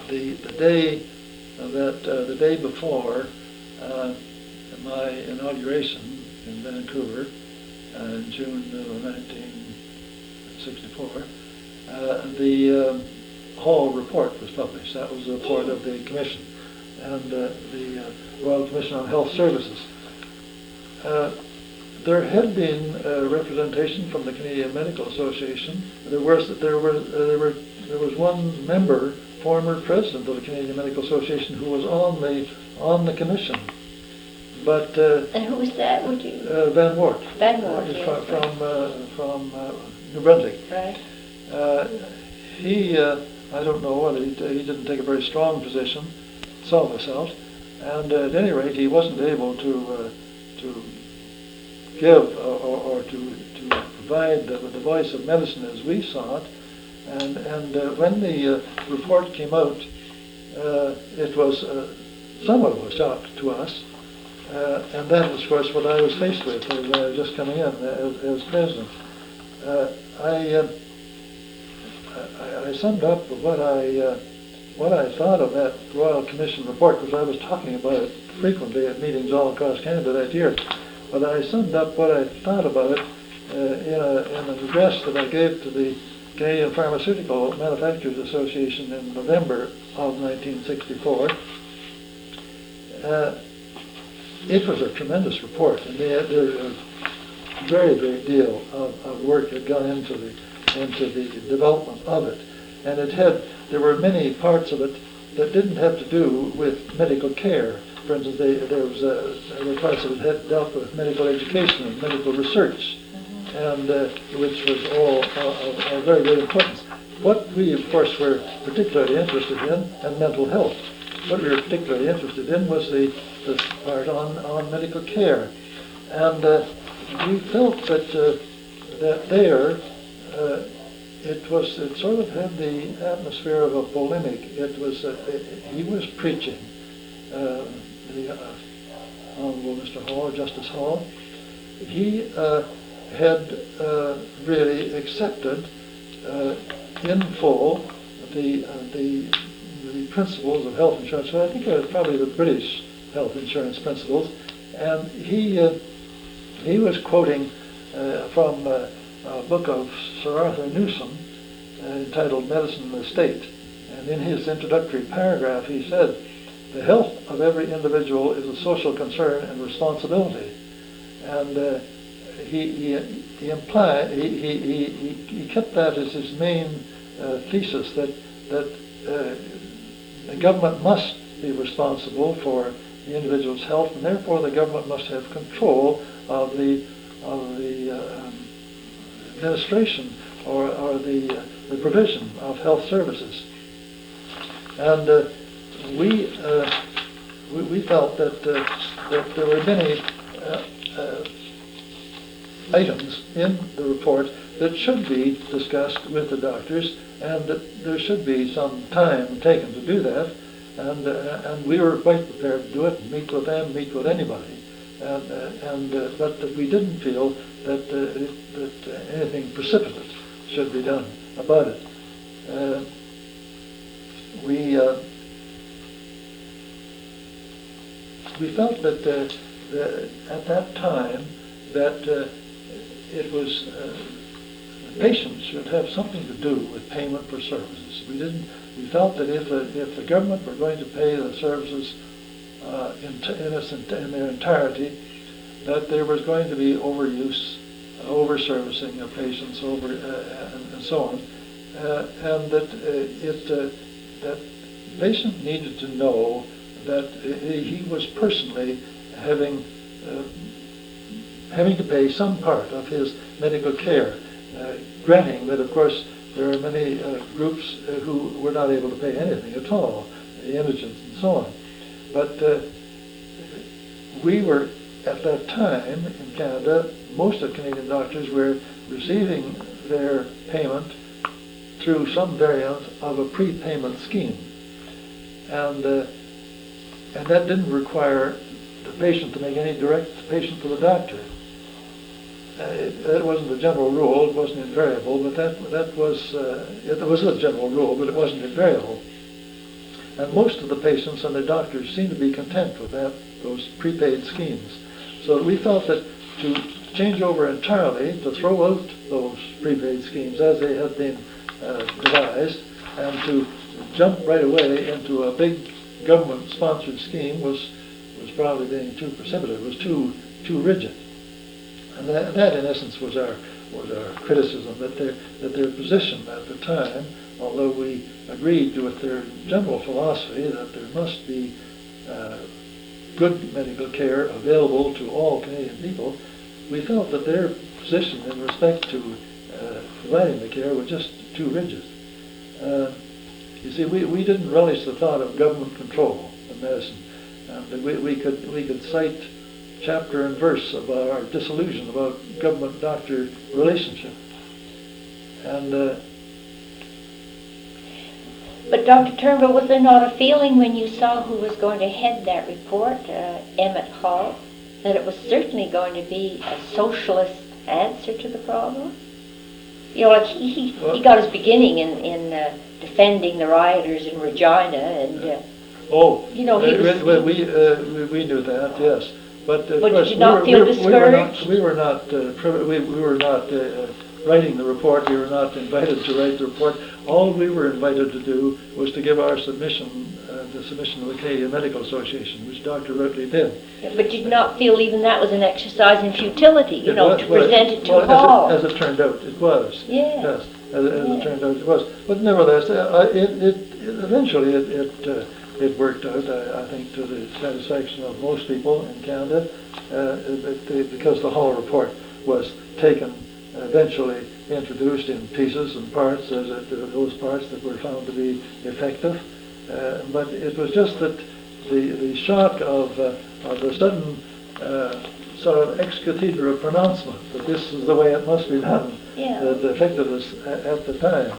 the day before my inauguration in Vancouver in June of 1964, the Hall report was published. That was the report of the Commission and the Royal Commission on Health Services. There had been representation from the Canadian Medical Association. There was one member, former president of the Canadian Medical Association, who was on the commission. But and who was that? Would you? Van Wart. Van Wart, He's yes, from New Brunswick. Right. He, I don't know whether he didn't take a very strong position, saw this out, and at any rate, he wasn't able to give or to provide the voice of medicine as we saw it. And when the report came out, it was somewhat of a shock to us. And that was, of course, what I was faced with as just coming in as president. I summed up what I thought of that Royal Commission report, because I was talking about it frequently at meetings all across Canada that year. But I summed up what I thought about it in an address that I gave to the Canadian Pharmaceutical Manufacturers Association in November of 1964. It was a tremendous report, and there a very great deal of work had gone into the development of it, and there were many parts of it that didn't have to do with medical care. For instance, there were parts of it that dealt with medical education and medical research, and which was all of very great importance. What we, of course, were particularly interested in, and mental health. What we were particularly interested in was the part on medical care, and we felt that it sort of had the atmosphere of a polemic. He was preaching, the Honorable Mr. Hall, Justice Hall. He had really accepted in full the principles of health insurance. So I think it was probably the British health insurance principles, and he was quoting from a book of Sir Arthur Newsom entitled Medicine and the State. And in his introductory paragraph he said, "The health of every individual is a social concern and responsibility." And he kept that as his main thesis, that the government must be responsible for the individual's health, and therefore the government must have control of the administration or the provision of health services. And we felt that there were many items in the report that should be discussed with the doctors, and that there should be some time taken to do that. And we were quite prepared to do it, and meet with them, meet with anybody. But we didn't feel that anything precipitate should be done about it. We felt that at that time that it was patients should have something to do with payment for services. We felt that if the government were going to pay the services in their entirety, that there was going to be overuse, over-servicing of patients, and so on, and that that patient needed to know that he was personally having to pay some part of his medical care, granting that, of course, there are many groups who were not able to pay anything at all, the indigents and so on. But we were, at that time in Canada, most of Canadian doctors were receiving their payment through some variant of a prepayment scheme. And that didn't require the patient to make any direct payment to the doctor. That wasn't the general rule. It wasn't invariable, but it was a general rule, but it wasn't invariable. And most of the patients and their doctors seemed to be content with those prepaid schemes. So we felt that to change over entirely, to throw out those prepaid schemes as they had been devised, and to jump right away into a big government-sponsored scheme was probably being too precipitate. It was too rigid, and that in essence was our criticism, that their position at the time, although we agreed with their general philosophy that there must be good medical care available to all Canadian people, we felt that their position in respect to providing the care was just too rigid. You see, we didn't relish the thought of government control in medicine. We could cite chapter and verse about our disillusion about government-doctor relationship. And But Dr. Turnbull, was there not a feeling when you saw who was going to head that report, Emmett Hall, that it was certainly going to be a socialist answer to the problem? You know, like he got his beginning in defending the rioters in Regina, and you know, he was. we knew that, yes. But did you not feel discouraged? We were not writing the report. We were not invited to write the report. All we were invited to do was to give our submission, the submission of the Canadian Medical Association, which Dr. Routley did. Yeah, but did you not feel even that was an exercise in futility, to present it to Hall? As it turned out, it was. Yeah. Yes, as it turned out, it was. But nevertheless, eventually it worked out, I think, to the satisfaction of most people in Canada, because the Hall report was taken, eventually introduced in pieces and parts, those parts that were found to be effective. But it was just that the shock of the sudden sort of ex cathedra pronouncement that this is the way it must be done, Yeah. that affected us at the time.